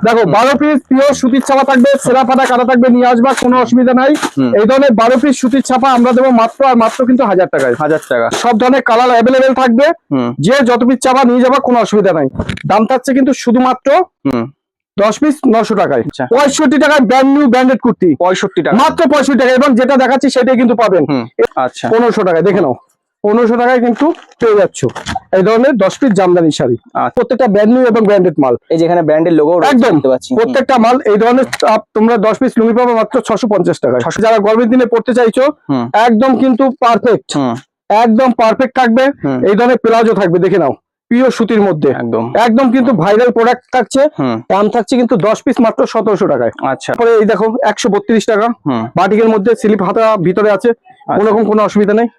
দেখো 12 piece pure সুতির ছাপা থাকবে, সেরা ফাটা কাটা থাকবে, নিয়ে আসবা, কোনো অসুবিধা নাই। এই ধরনের 12 পিস সুতির ছাপা আমরা দেবো মাত্র আর মাত্র কিন্তু 1000 টাকায়। 1000 টাকা। সব ধরনের কালার অ্যাভেলেবেল থাকবে, যে যত পিস চাপা নিয়ে যাবা, কোনো অসুবিধা নাই। দাম থাকছে কিন্তু শুধুমাত্র 10 পিস 900 টাকায়। 65 টাকায় ব্র্যান্ড নিউ ব্র্যান্ডেড কুর্তি, 65 টাকা, মাত্র 65 টাকা। এবং যেটা দেখাচ্ছি সেটাই কিন্তু পাবেন। আচ্ছা 1500 টাকায়, দেখে নাও 1500 টাকায় কিন্তু পেয়ে যাচ্ছ এই ধরনের 10 পিস জামদানি শাড়ি। প্রত্যেকটা ব্র্যান্ড নিউ এবং ব্র্যান্ডেড মাল। এই যেখানে ব্র্যান্ডের লোগো একদম দেখতে পাচ্ছি, প্রত্যেকটা মাল এই ধরনের। তোমরা 10 পিস লুঙ্গি পাবে মাত্র 650 টাকায়। যারা গরমের দিনে পড়তে চাইছো একদম কিন্তু পারফেক্ট, একদম পারফেক্ট থাকবে। এই ধরনের প্লাজো থাকবে, দেখে নাও পিওর সুতির মধ্যে, একদম একদম কিন্তু ভাইরাল প্রোডাক্ট থাকছে। দাম থাকছে কিন্তু 10 পিস মাত্র 1700 টাকায়। আচ্ছা, পরে এই দেখো 132 টাকা, বাটিকের মধ্যে স্লিপ হাতা ভিতরে আছে, কোনোরকম কোনো অসুবিধা নেই।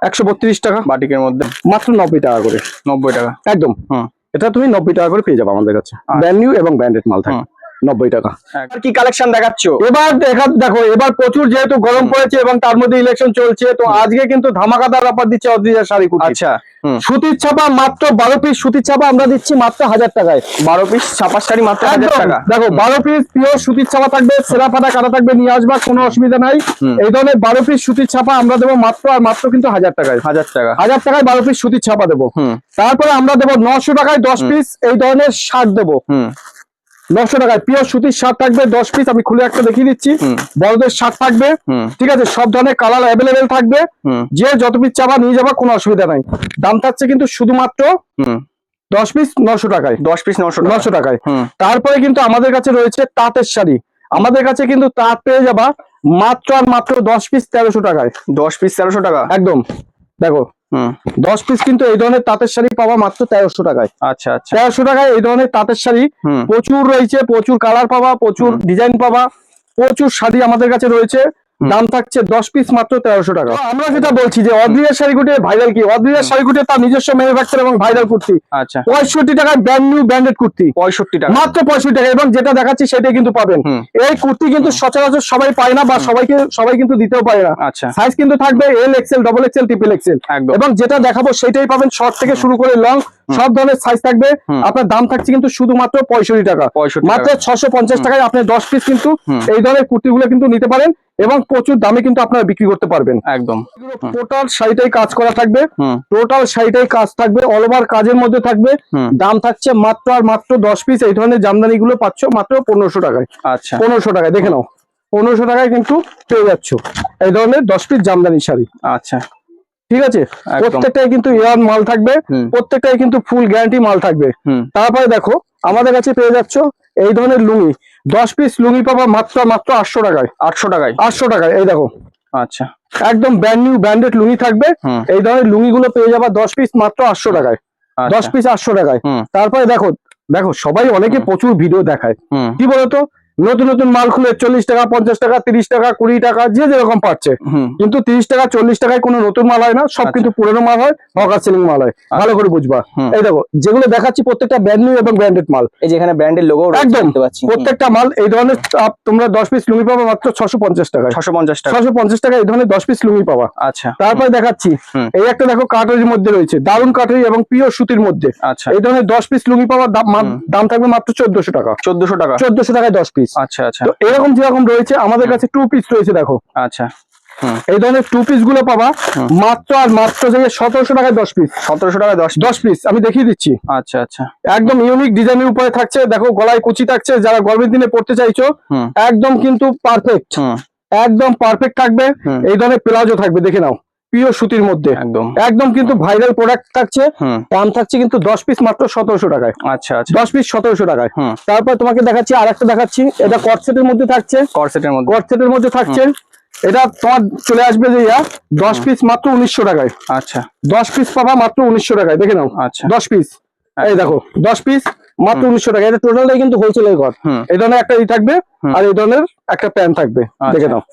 132 টাকা বাটিকের মধ্যে, মাত্র 90 টাকা করে। 90 টাকা একদম। এটা তুমি 90 টাকা করে পেয়ে যাবে আমাদের কাছে। ব্র্যান্ড নিউ এবং ব্র্যান্ডেড মাল থাকে 90 টাকা। কি কালেকশন দেখাচ্ছ এবার? দেখো এবার প্রচুর যেহেতু গরম পড়েছে এবং তার মধ্যে ইলেকশন চলছে, তো আজকে কিন্তু ধামাকাদার অফার দিচ্ছে অদ্রিজা শাড়ি কুটি। আচ্ছা, সুতির ছাপা মাত্র 12 পিস সুতির ছাপা আমরা দিচ্ছি মাত্র 1000 টাকায়। 12 পিস ছাপার শাড়ি মাত্র 1000 টাকা। দেখো 12 পিস পিওর সুতির ছাপা থাকবে, সেরা ফাটা কাটা থাকবে, নিয়ে আসবা, কোনো অসুবিধা নাই। এই ধরনের 12 পিস সুতির ছাপা আমরা দেবো মাত্র আর মাত্র কিন্তু 1000 টাকায়। 1000 টাকা, 1000 টাকায় 12 পিস সুতির ছাপা দেবো। তারপরে আমরা দেবো 900 টাকায় 10 পিস এই ধরনের শার্ট দেবো। 900 টাকায় পিওর সুতির শার্ট থাকবে 10 পিস। আমি খুলে একটা দেখিয়ে দিচ্ছি। বড়দের শার্ট থাকবে, ঠিক আছে, সব ধরনের কালার অ্যাভেলেবেল থাকবে, যে যত পিস চাবা নিয়ে যাবা, কোনো অসুবিধা নাই। দাম থাকছে কিন্তু শুধুমাত্র 10 পিস 900 টাকায়। 10 পিস 900 টাকায়। তারপরে কিন্তু আমাদের কাছে রয়েছে তাঁতের শাড়ি। আমাদের কাছে কিন্তু তাঁত পেয়ে যাবা মাত্র আর মাত্র 10 পিস 1300 টাকায়। 10 পিস 1300 টাকা, একদম। দেখো 10 পিস কিন্তু এই ধরনের তাঁতের শাড়ি পাওয়া মাত্র 1300 টাকায়। আচ্ছা আচ্ছা, 1300 টাকায় এই ধরনের তাঁতের শাড়ি প্রচুর রয়েছে, প্রচুর কালার পাবা, প্রচুর ডিজাইন পাবা, প্রচুর শাড়ি আমাদের কাছে রয়েছে। দাম থাকছে 10 পিস মাত্র 1300 টাকা। আমরা যেটা বলছি যে অদ্রিজার শাড়িকুটির ভাইরাল কি, অদ্রিজার শাড়িকুটির তার নিজস্ব ম্যানুফ্যাকচার এবং ভাইরাল কুর্তি। আচ্ছা 65 টাকায় ব্র্যান্ড নিউ ব্র্যান্ডেড কুর্তি, 65 টাকা, মাত্র 65 টাকা। এবং যেটা দেখাচ্ছি সেটাই কিন্তু পাবেন। এই কুর্তি কিন্তু সচরাচর সবাই পায় না, বা সবাই কিন্তু দিতেও পারে না। আচ্ছা, সাইজ কিন্তু থাকবে L XL, double XL, triple Excel. এবং যেটা দেখাবো সেটাই পাবেন, শর্ট থেকে শুরু করে লং সব ধরনের সাইজ থাকবে। আপনার দাম থাকছে কিন্তু শুধুমাত্র 65 টাকা, মাত্র 650 টাকায় আপনি 10 পিস কিন্তু এই ধরনের কুর্তিগুলো কিন্তু নিতে পারেন এবং প্রচুর দামে কিন্তু আপনারা বিক্রি করতে পারবেন। একদম টোটাল শাড়িটাই কাজ করা থাকবে, টোটাল শাড়িটাই কাজ থাকবে, অল ওভার কাজের মধ্যে থাকবে। দাম থাকছে মাত্র আর মাত্র 10 পিস এই ধরনের জামদানি গুলো পাচ্ছ মাত্র 1500 টাকায়। আচ্ছা 1500 টাকায়, দেখে নাও 1500 টাকায় কিন্তু পেয়ে যাচ্ছ এই ধরনের 10 পিস জামদানি শাড়ি। আচ্ছা, ঠিক আছে, প্রত্যেকটাই কিন্তু ইয়ার মাল থাকবে, প্রত্যেকটাই কিন্তু ফুল গ্যারান্টি মাল থাকবে। তারপরে দেখো আমাদের কাছে পেয়ে যাচ্ছ এই ধরনের লুঙ্গি, 10 পিস লুঙ্গি পাবা মাত্র মাত্র 800 টাকায়। 800 টাকায়, 800 টাকায়। এই দেখো আচ্ছা একদম ব্র্যান্ড নিউ ব্র্যান্ডেড লুঙ্গি থাকবে। এই ধরনের লুঙ্গি গুলো পেয়ে যাবা 10 পিস মাত্র 800 টাকায়। 10 পিস 800 টাকায়। তারপরে দেখো দেখো সবাই অনেকে প্রচুর ভিডিও দেখায়, কি বলতো, নতুন নতুন মাল খুলে 40 টাকা, 50 টাকা, 30 টাকা, 20 টাকা, যে যেরকম পাচ্ছে। কিন্তু 30 টাকা 40 টাকায় কোনো নতুন মাল হয় না, সব কিন্তু পুরনো মাল হয়, হকার সেলিং মাল হয়। ভালো করে বুঝবা। এই দেখো যেগুলো দেখাচ্ছি প্রত্যেকটা ব্র্যান্ড নিউ এবং ব্র্যান্ডেড মাল। এই যে এখানে ব্র্যান্ডের লোগো একদম দেখতে পাচ্ছি, প্রত্যেকটা মাল এই ধরনের। তোমরা 10 পিস লুঙ্গি পাবা মাত্র 650 টাকায়। 650 টাকা, 650 টাকা এই ধরনের 10 পিস লুঙ্গি পাবা। আচ্ছা তারপরে দেখাচ্ছি এই একটা দেখো কাটরির মধ্যে রয়েছে, দারুন কাটরি এবং পিওর সুতির মধ্যে। আচ্ছা, এই ধরনের 10 পিস লুঙ্গি পাওয়ার দাম থাকবে মাত্র 1400 টাকা। 1400 টাকা, 1400 টাকায় 10 পিস। আচ্ছা আচ্ছা। তো এরকম যেরকম রয়েছে আমাদের কাছে 2 পিস রয়েছে, দেখো। আচ্ছা, এই ধরনের 2 পিস গুলো পাবা মাত্র আর মাত্র 1700 টাকায় 10 পিস। 1700 টাকায় 10 পিস আমি দেখিয়ে দিচ্ছি। আচ্ছা আচ্ছা, একদম ইউনিক ডিজাইনের উপরে থাকছে, দেখো গলায় কুচি থাকছে। যারা গরমের দিনে পড়তে চাইছো একদম কিন্তু পারফেক্ট, একদম পারফেক্ট থাকবে। এই ধরনের প্লাজো থাকবে, দেখে নাও পিওর সুতির মধ্যে, একদম একদম কিন্তু ভাইরাল প্রোডাক্ট থাকছে। দাম থাকছে কিন্তু 10 পিস মাত্র 1700 টাকায়। আচ্ছা আচ্ছা, 10 পিস 1700 টাকায়। তারপর তোমাকে দেখাচ্ছি আরেকটা দেখাচ্ছি, এটা কটসেটের মধ্যে থাকছে। কটসেটের মধ্যে থাকছে, এটা তোমার চলে আসবে যে 10 পিস মাত্র 1900 টাকায়। আচ্ছা 10 পিস পাবা মাত্র 1900 টাকায়, দেখে নাও। আচ্ছা 10 পিস, এই দেখো 10 পিস মাত্র 1900 টাকা। এটা টোটালটাই কিন্তু হোলসেলের ঘর। এই ধরনের একটা থাকবে আর এই ধরনের একটা প্যান্ট থাকবে, দেখে নাও।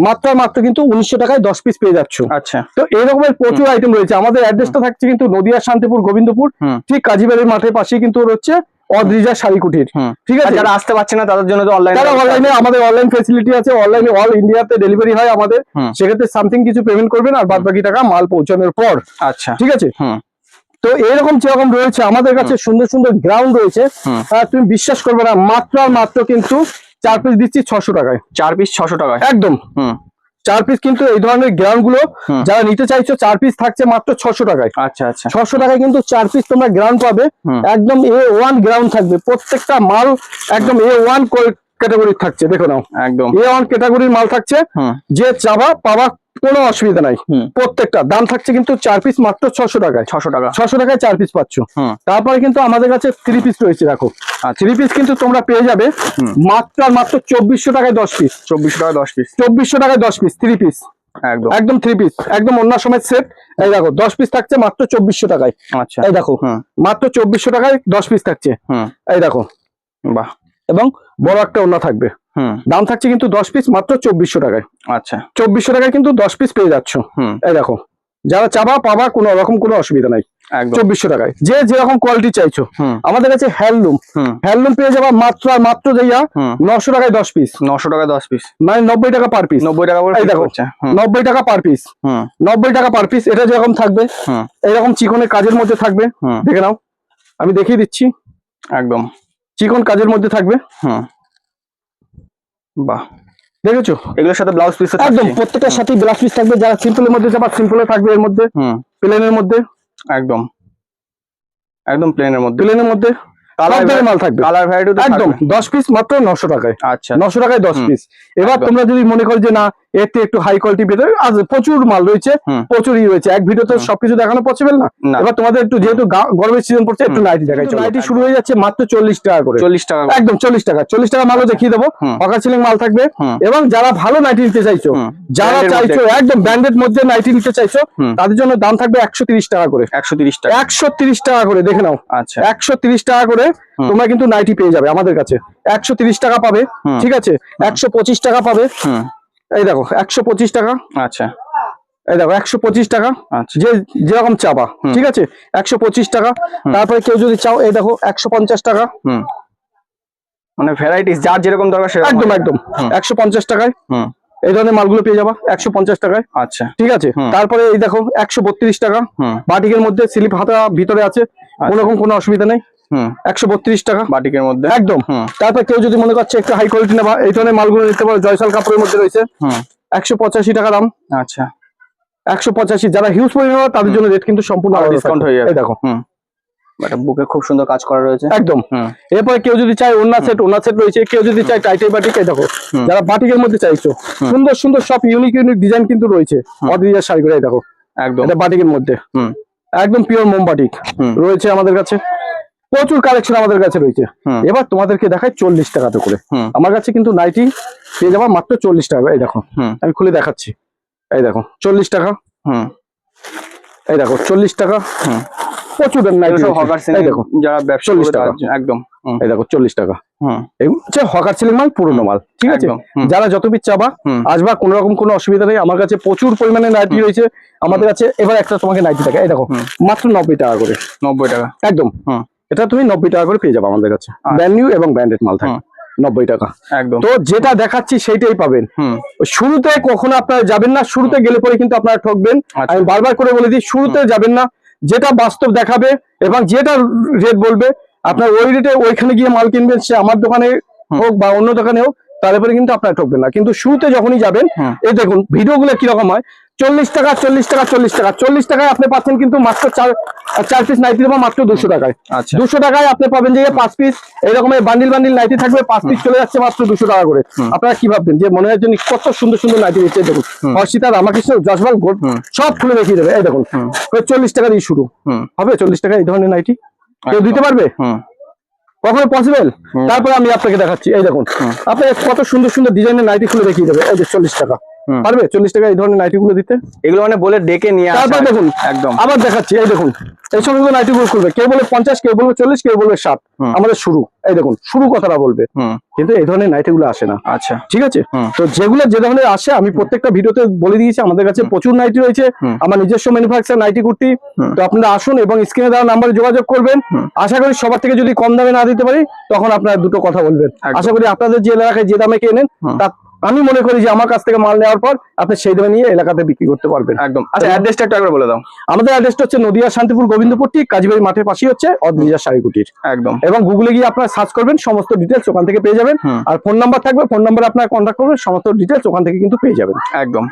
মাত্র কিন্তু 1900 টাকায় 10 পিস পেয়ে যাচ্ছ। আচ্ছা, তো এরকমের প্রচুর আইটেম রয়েছে। আমাদের অ্যাড্রেসটা থাকছে কিন্তু নদিয়া, শান্তিপুর, গোবিন্দপুর, ঠিক কাজীবাড়ির মাঠের পাশেই কিন্তু হচ্ছে অদ্রিজা শাড়ি কুটির। ঠিক আছে, যারা আসতে পারছে না তাদের জন্য তো অনলাইনে আমাদের অনলাইন ফেসিলিটি আছে। অনলাইনে অল ইন্ডিয়াতে ডেলিভারি হয় আমাদের। সেক্ষেত্রে সামথিং কিছু পেমেন্ট করবেন আর বাদ বাকি টাকা মাল পৌঁছানোর পর। আচ্ছা, ঠিক আছে। তো এরকম যেরকম রয়েছে আমাদের কাছে সুন্দর সুন্দর গ্রাউন্ড রয়েছে, তুমি বিশ্বাস করবে না, মাত্র আর মাত্র কিন্তু 4 পিস দিচ্ছি 600 টাকায়। 4 পিস 600 টাকায় একদম। 4 পিস কিন্তু এই ধরনের গ্রাউন্ড গুলো যারা নিতে চাইছো 4 পিস থাকছে মাত্র 600 টাকায়। আচ্ছা আচ্ছা, 600 টাকায় কিন্তু 4 পিস তোমরা গ্রাউন্ড পাবে, একদম A1 গ্রাউন্ড থাকবে, প্রত্যেকটা মাল একদম A1 ক্যাটাগরির থাকছে, দেখো নাও একদম A1 ক্যাটাগরির মাল থাকছে, যে চাবা পাবা, কোনো অসুবিধা নাই। প্রত্যেকটা দাম থাকছে কিন্তু 4 পিস মাত্র 600 টাকায়। 600 টাকা, 600 টাকায় 4 পিস পাচ্ছ। তারপরে কিন্তু আমাদের কাছে 3 পিস রয়েছে, দেখো 3 পিস কিন্তু তোমরা পেয়ে যাবে মাত্র আর মাত্র 2400 টাকায় 10 পিস। 2400 টাকা 10 পিস, 2400 টাকায় 10 পিস 3 পিস, একদম একদম 3 পিস, একদম অন্য সময় সেট। এই দেখো 10 পিস থাকছে মাত্র 2400 টাকায়। আচ্ছা, এই দেখো মাত্র 2400 টাকায় 10 পিস থাকছে। এই দেখো, বাহ, এবং বড় একটা ওড়না থাকবে। দাম থাকছে কিন্তু 10 পিস মাত্র 2400 টাকায়। আচ্ছা, 2400 টাকায় কিন্তু 10 পিস পেয়ে যাচ্ছ। এই দেখো, যারা চাবা পাবা, কোনো রকম কোনো অসুবিধা নাই। 2400 টাকায় যে যেরকম কোয়ালিটি চাইছো। আমাদের কাছে হ্যান্ডলুম পেয়ে যাবা মাত্র আর মাত্র যাইয়া 900 টাকায় 10 পিস। 900 টাকা 10 পিস, মানে 90 টাকা পার পিস। 90 টাকা করে এই দেখো, 90 টাকা পার পিস, 90 টাকা পার পিস। এটা যেরকম থাকবে এরকম চিকনের কাজের মধ্যে থাকবে, দেখে নাও, আমি দেখিয়ে দিচ্ছি, একদম চিকন কাজের মধ্যে থাকবে। বাহ, দেখেছো, এগুলোর সাথে ব্লাউজ পিস একদম প্রত্যেকটার সাথে ব্লাউজ পিস থাকবে। যারা সিম্পলের মধ্যে যাবা সিম্পলে থাকবে, এর মধ্যে প্লেনের মধ্যে, একদম একদম প্লেনের মধ্যে, প্লেনের মধ্যে কালার মাল থাকবে, কালার ভ্যারাইটি একদম 10 পিস মাত্র 900 টাকায়। আচ্ছা, 900 টাকায় 10 পিস। এবার তোমরা যদি মনে করো যে না এতে একটু হাই কোয়ালিটি বেটার আছে, প্রচুর মাল রয়েছে, প্রচুরই রয়েছে, এক ভিডিওতে সবকিছু দেখানো পসিবল না। এবার তোমাদের একটু যেহেতু গরমের সিজন পড়ছে, একটু নাইটি দেখাই। নাইটি শুরু হয়ে যাচ্ছে মাত্র 40 টাকা করে, 40 টাকা, একদম 40 টাকা। 40 টাকা মালও দেখিয়ে দেবো, হকার সিলিং মাল থাকবে। এবং যারা ভালো নাইটি নিতে চাইছো, যারা চাইছো একদম ব্র্যান্ডেড মধ্যে নাইটি নিতে চাইছো, তাদের জন্য দাম থাকবে 130 টাকা করে। 130 টাকা, 130 টাকা করে, দেখে নাও। আচ্ছা, 130 টাকা করে তোমরা কিন্তু নাইটি পেয়ে যাবে আমাদের কাছে। 130 টাকা পাবে, ঠিক আছে, 125 টাকা পাবে। এই দেখো 125 টাকা, আচ্ছা, এই দেখো 125 টাকা, আচ্ছা, যে যেরকম চাবা, ঠিক আছে, 125 টাকা। তারপরে কেউ যদি চাও, এই দেখো 150 টাকা, মানে ভ্যারাইটিস যার যেরকম দরকার সেরকম, একদম একদম 150 টাকায় এই ধরনের মালগুলো পেয়ে যাবা 150 টাকায়। আচ্ছা, ঠিক আছে। তারপরে এই দেখো 132 টাকা, বাটিকের মধ্যে স্লিপ হাতা ভিতরে আছে, কোনোরকম কোনো অসুবিধা নেই। 132 টাকা বাটিকের মধ্যে, একদম। তারপর কেউ যদি মনে করছে একটু হাই কোয়ালিটি নেবা, এই ধরনের মালগুলো নিতে পারো, জয়সাল কাপড়ের মধ্যে রয়েছে, 185 টাকা দাম। আচ্ছা, 185। যারা হিউজ পরিমাণ তাদের জন্য রেট কিন্তু সম্পূর্ণ ডিসকাউন্ট হয়ে যাবে। এই দেখো, এটা বুকে খুব সুন্দর কাজ করা রয়েছে, একদম। এরপরে কেউ যদি চায় ওড়না সেট রয়েছে, কেউ যদি চায় টাইটাই বাটিক, এই দেখো, যারা বাটিকের মধ্যে চাইছো, সুন্দর সুন্দর সব ইউনিক ডিজাইন কিন্তু রয়েছে, অদ্বিতীয় শাড়ি করে। এই দেখো, একদম এটা বাটিকের মধ্যে, একদম পিওর মোম বাটিক রয়েছে আমাদের কাছে, প্রচুর কালেকশন আমাদের কাছে রয়েছে। এবার তোমাদেরকে দেখাই 40 টাকাতে করে। আমার কাছে কিন্তু নাইটি পেয়ে যাবা মাত্র 40 টাকা। এই দেখো, আমি খুলে দেখাচ্ছি, এই দেখো 40 টাকা, এই দেখো 40 টাকা, প্রচুর নাইটি। এই দেখো যারা ব্যবসা 40 টাকা, একদম, এই দেখো 40 টাকা। হকার সিলিং মাল, পুরোনো মাল, ঠিক আছে। যারা যত পিস চাবা আসবা, কোনো রকম কোনো অসুবিধা নেই। আমার কাছে প্রচুর পরিমাণে নাইটি রয়েছে আমাদের কাছে। এবার একটা তোমাকে নাইটি টাকা, এই দেখো মাত্র 90 টাকা করে, 90 টাকা, একদম। এটা তুমি 90 টাকা করে পেয়ে যাবে আমাদের কাছে, ব্র্যান্ড নিউ এবং ব্র্যান্ডেড মাল থাকে, 90 টাকা একদম। তো যেটা দেখাচ্ছি সেইটাই পাবেন। শুরুতে কখনো আপনারা যাবেন না, শুরুতে গেলে পরে কিন্তু আপনারা ঠকবেন। আমি বারবার করে বলে দিই, শুরুতে যাবেন না, যেটা বাস্তব দেখাবে এবং যেটা রেট বলবে আপনার ওই রেটে ওইখানে গিয়ে মাল কিনবেন, সে আমার দোকানে হোক বা অন্য দোকানে হোক, তারপরে কিন্তু আপনারা ঠকবেন না। কিন্তু শুরুতে যখনই যাবেন, এই দেখুন ভিডিওগুলো কিরকম হয়, 40 টাকা 40 টাকা 40 টাকা 40 টাকায় আপনি পাচ্ছেন কিন্তু মাত্র 4 পিস নাইটি দেবো মাত্র 200 টাকায়। 200 টাকায় আপনি পাবেন যে 5 পিস এইরকম বান্ডিল বান্ডিল নাইটি থাকবে, 5 পিস চলে যাচ্ছে মাত্র 200 টাকা করে। আপনারা কি ভাববেন যে মনে হয় যে কত সুন্দর সুন্দর নাইটি দিচ্ছে। দেখুন হর্ষিতা, রামাকৃষ্ণ, জসবাল, সব খুলে দেখিয়ে দেবে। এই দেখুন 40 টাকা দিয়ে শুরু হবে, 40 টাকা এই ধরনের নাইটি কেউ দিতে পারবে কখনো পসিবল? তারপরে আমি আপনাকে দেখাচ্ছি, এই দেখুন আপনাকে কত সুন্দর সুন্দর ডিজাইনের নাইটি খুলে দেখিয়ে দেবে। এই যে 40 টাকা পারবে 40 টাকা এই ধরনের নাইটি গুলো দিতে? এগুলো মানে বলে ডেকে নিয়ে আসা। তারপর দেখুন একদম আবার দেখাচ্ছি, এই দেখুন এই সমস্ত নাইটি গুলো খুলবে, কেউ বলে 50, কেউ বলবে 40, কেউ বলবে 60। আমাদের শুরু, এই দেখুন শুরু কথাটা বলবে, কিন্তু এই ধরনের নাইটি গুলো আসে না। আচ্ছা ঠিক আছে। তো যেগুলো যে ধরনের আসে আমি প্রত্যেকটা ভিডিওতে বলে দিয়েছি, আমাদের কাছে প্রচুর নাইটি রয়েছে, আমার নিজস্ব ম্যানুফ্যাকচার নাইটি কুর্তি। তো আপনারা আসুন এবং স্ক্রিনে দেওয়া নাম্বারে যোগাযোগ করবেন। আশা করি সবার থেকে যদি কম দামে না দিতে পারি তখন আপনারা দুটো কথা বলবেন। আশা করি আপনাদের যে এলাকায় যে দামে কেনেন আমি মনে করি যে আমার কাছ থেকে মাল নেওয়ার পর আপনি সেই দামে নিয়ে এলাকাতে বিক্রি করতে পারবেন। একদম। আচ্ছা, অ্যাড্রেসটা একটু একবার বলে দাও। আমাদের অ্যাড্রেসটা হচ্ছে নদিয়া শান্তিপুর গোবিন্দপুর ঠিক কাজীবাড়ি মাঠের পাশেই হচ্ছে অদ্রিজা শাড়ি কুটির। একদম। এবং গুগলে গিয়ে আপনারা সার্চ করবেন, সমস্ত ডিটেলস ওখান থেকে পেয়ে যাবেন। আর ফোন নাম্বার থাকবে, ফোন নাম্বারে আপনারা কন্ট্যাক্ট করবেন, সমস্ত ডিটেলস ওখান থেকে কিন্তু পেয়ে যাবেন। একদম।